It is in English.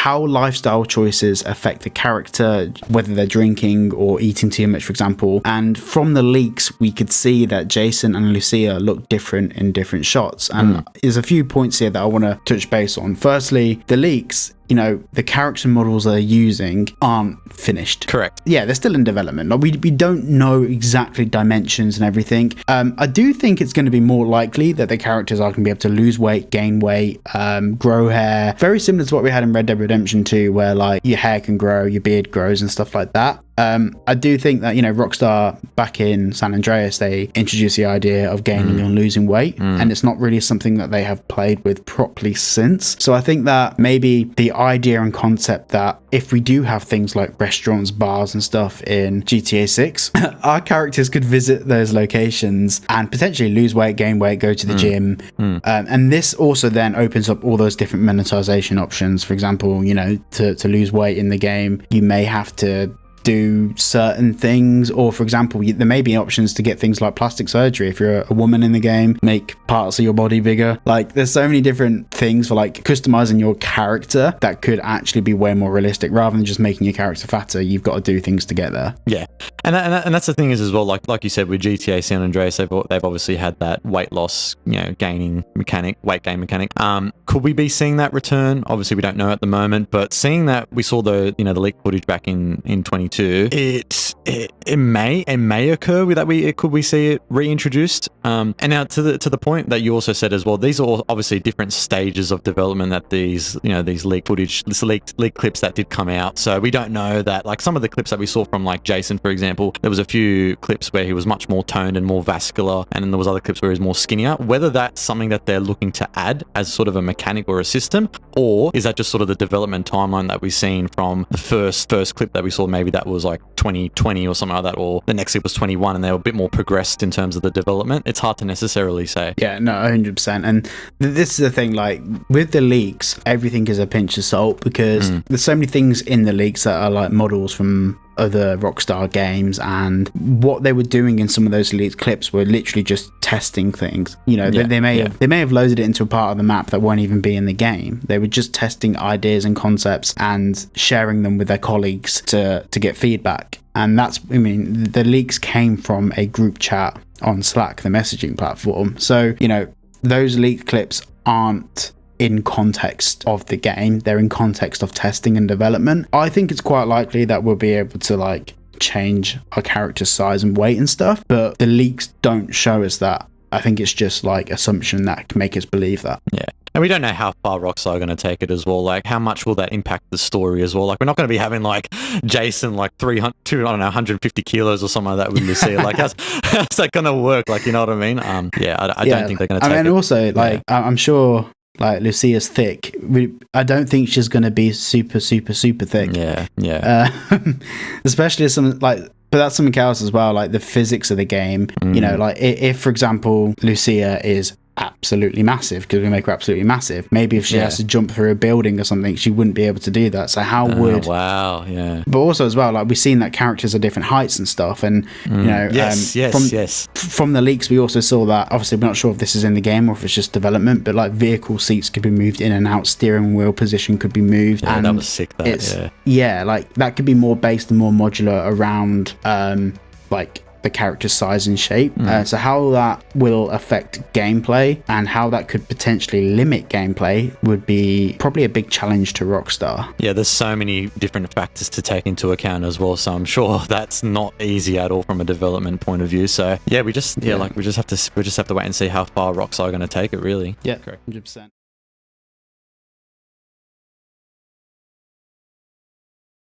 how lifestyle choices affect the character, whether they're drinking or eating too much, for example. And from the leaks, we could see that Jason and Lucia look different in different shots. And there's a few points here that I want to touch base on. Firstly, the leaks, you know, the character models they're using aren't finished. Correct. Yeah, they're still in development. Like, we don't know exactly dimensions and everything. I do think it's going to be more likely that the characters are going to be able to lose weight, gain weight, grow hair. Very similar to what we had in Red Dead Redemption 2, where like your hair can grow, your beard grows and stuff like that. I do think that, you know, Rockstar back in San Andreas, they introduced the idea of gaining and losing weight, and it's not really something that they have played with properly since. So I think that maybe the idea and concept that if we do have things like restaurants, bars and stuff in GTA 6, our characters could visit those locations and potentially lose weight, gain weight, go to the gym. And this also then opens up all those different monetization options. For example, you know, to lose weight in the game, you may have to do certain things, or for example, there may be options to get things like plastic surgery if you're a woman in the game, make parts of your body bigger. Like, there's so many different things for like customizing your character that could actually be way more realistic. Rather than just making your character fatter, you've got to do things to get there. Yeah, and that's the thing is as well, like you said with GTA San Andreas, they've obviously had that weight loss, you know, gaining mechanic, weight gain mechanic. Could we be seeing that return? Obviously we don't know at the moment, but seeing that we saw the leak footage back in 2022, it may occur with that. Could we see it reintroduced? And now to the point that you also said as well, these are all obviously different stages of development that these leak footage, this leaked clips that did come out. So we don't know that, like some of the clips that we saw from like Jason, for example, there was a few clips where he was much more toned and more vascular, and then there was other clips where he was more skinnier. Whether that's something that they're looking to add as sort of a mechanic or a system, or is that just sort of the development timeline that we've seen from the first clip that we saw, maybe that was like 2020 or something like that, or the next clip was 21 and they were a bit more progressed in terms of the development. It's hard to necessarily say. Yeah, no, 100%. And this is the thing, like with the leaks, everything is a pinch of salt, because there's so many things in the leaks that are like models from other Rockstar games, and what they were doing in some of those leaked clips were literally just testing things. You know, they may have loaded it into a part of the map that won't even be in the game. They were just testing ideas and concepts and sharing them with their colleagues to get feedback. And that's, I mean, the leaks came from a group chat on Slack, the messaging platform. So, you know, those leaked clips aren't in context of the game, they're in context of testing and development. I think it's quite likely that we'll be able to like change our character size and weight and stuff, but the leaks don't show us that. I think it's just like assumption that can make us believe that. Yeah. And we don't know how far Rockstar are going to take it as well. Like, how much will that impact the story as well? Like, we're not going to be having like Jason like 150 kilos or something like that with Lucia. Like, how's that going to work? Like, you know what I mean? I don't think they're going to take it. And also, like, I'm sure like Lucia's thick. I don't think she's going to be super thick. Yeah. Especially as some like. But that's something else as well, like the physics of the game. You know, like if for example, Lucia is absolutely massive, because we make her absolutely massive, maybe if she has to jump through a building or something, she wouldn't be able to do that. So how would... Wow, yeah. But also as well, like we've seen that characters are different heights and stuff, and you know... From the leaks, we also saw that, obviously we're not sure if this is in the game or if it's just development, but like vehicle seats could be moved in and out, steering wheel position could be moved. Yeah, and that was sick, that, yeah, like that could be more based and more modular around like the character size and shape. So how that will affect gameplay and how that could potentially limit gameplay would be probably a big challenge to Rockstar. Yeah, there's so many different factors to take into account as well, so I'm sure that's not easy at all from a development point of view. So yeah, we just have to wait and see how far Rockstar are going to take it, really. Yeah, correct. 100%.